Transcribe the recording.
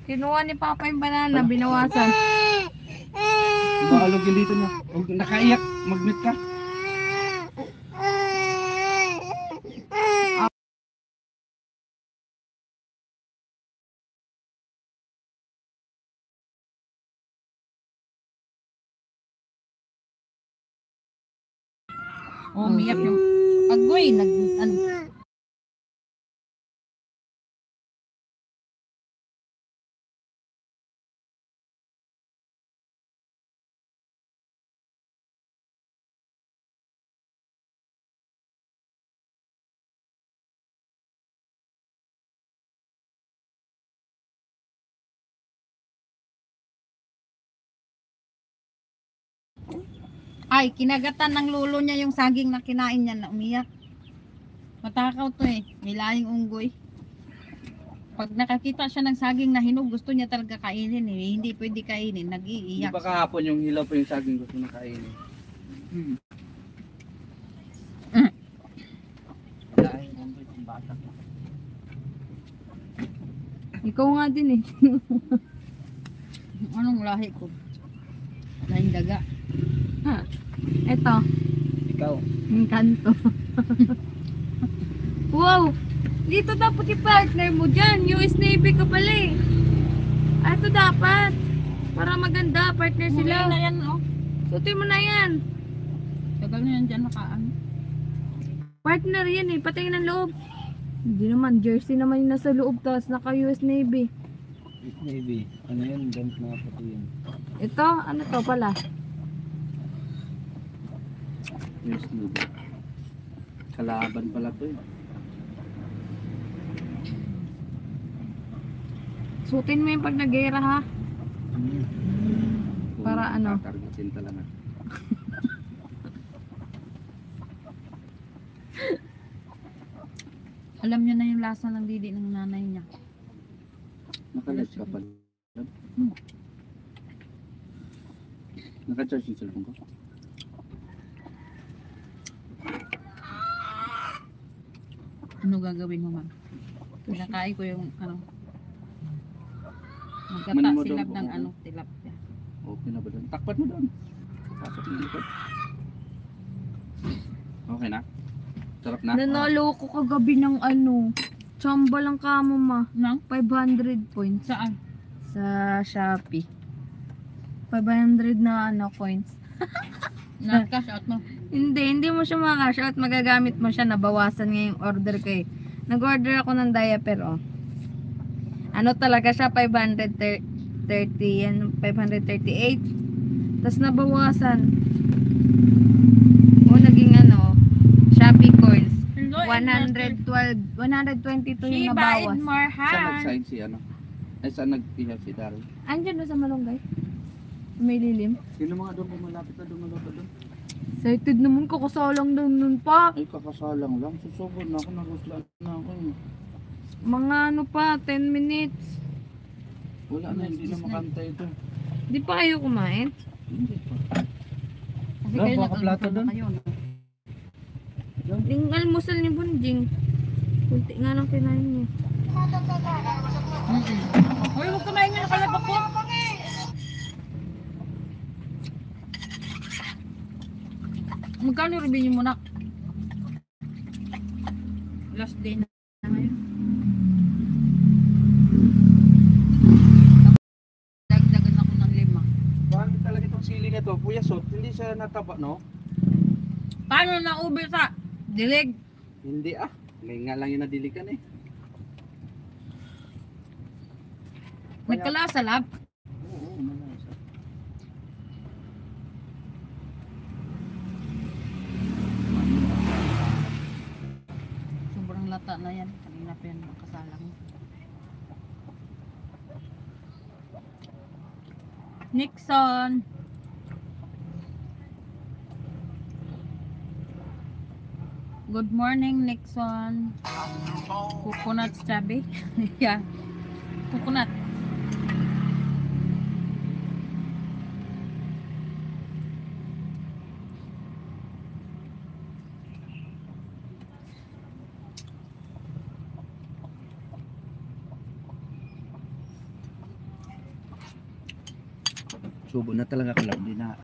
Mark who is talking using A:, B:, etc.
A: Kinuha ni Papa yung banana, binawasan.
B: Baalog yun dito na. Huwag nakaiyak, mag-mute ka.
A: Umiyak yung agoy. Ay, kinagatan ng lulo niya yung saging na kinain niya na umiyak. Matakaw to eh. May laing unggoy. Pag nakakita siya ng saging na hinog, gusto niya talaga kainin eh. Hindi pwede kainin,
B: Di
A: nag-iiyak.
B: ba kahapon yung hilaw pa yung saging gusto na kainin?
A: Hmm.
B: Dahil unggoy yung bata.
A: Ikaw nga din eh. Anong lahi ko? Lahing daga. Ha, eto,
B: Ikaw.
A: yung kanto. Wow! Dito dapat i-partner mo dyan. US Navy ka pala eh. Ito dapat. Para maganda, partner sila.
C: na yan, oh.
A: Suotin mo na yan.
C: Tagal na yan dyan nakaan.
A: Partner yan eh, patingin ng loob. Hindi naman, jersey naman yung nasa loob, tapos naka US Navy.
B: Maybe. Ano yun? Ganit na pati yun.
A: Ito, ano to pala?
B: Yes, Navy. Kalaban pala to eh.
A: Suotin mo yung pag nag-gera ha.
B: Kung
A: Para ano?
B: tatargetin talaga.
C: Alam niya na yung lasa ng didi ng nanay niya.
B: Nakalit ka pa. Naka-charge yung cellphone ko.
C: Ano gagawin mo, ma'am? Pinakain ko yung ano.
B: Manin
C: Magkata
B: mo
C: silab
B: doon,
C: ng
B: okay.
C: ano, tilapia.
B: Okay na ba doon? Takpan mo doon. Pasok yung likod. Okay na? Sarap na?
A: Nanalo ko kagabi ng ano. Chamba lang kamo ma.
C: Nang?
A: 500 points.
C: Saan?
A: Sa Shopee. 500 na ano coins.
C: Na-cash out mo?
A: Hindi mo siya makash out. Magagamit mo siya. Nabawasan nga yung order ko eh. Nag-order ako ng diaper oh. Ano talaga siya, 530 yan, 538. Tapos nabawasan. O naging ano, Shopee coins. 112, 122 yung nabawas.
B: Saan nag-sign si ano? Ay saan nag-ihap si Daryl?
A: Andiyan na sa malunggay. May lilim.
B: Sino mga doon malapit na dumalapit doon?
A: Excited naman ko, kasalang doon nun pa.
B: Ay kakasalang lang. Susugod na ako, naguslan na ako.
A: Mga ano pa, 10 minutes.
B: Wala na, hindi na makanta ito.
A: Di pa kayo kumain?
B: Hindi pa.
C: Kasi
B: Wala,
C: kayo
B: baka plato
C: nag-almusal
B: doon.
C: na kayo, no?
A: Yung almusal ni Bunjing. Kunti nga lang kinain niya.
C: Uy, huwag kumain nga nakalabak ko. Magkano review mo na? Last day na ngayon. Dagdagan ako ng 5.
B: Bakit talaga itong sili na to? Kuya Sot, hindi siya nataba, no?
C: Paano na-uber sa dilig?
B: Hindi ah. May nga lang yung nadilikan eh.
C: Nagkalasa lab?
B: Oo, malasa.
C: Sobrang lata na yan. Kanina pa yan makasalang. Nixon! Good morning, Nixon. Coconut chubby? Yeah. Coconut.
B: Subo na talaga ko lang. Hindi na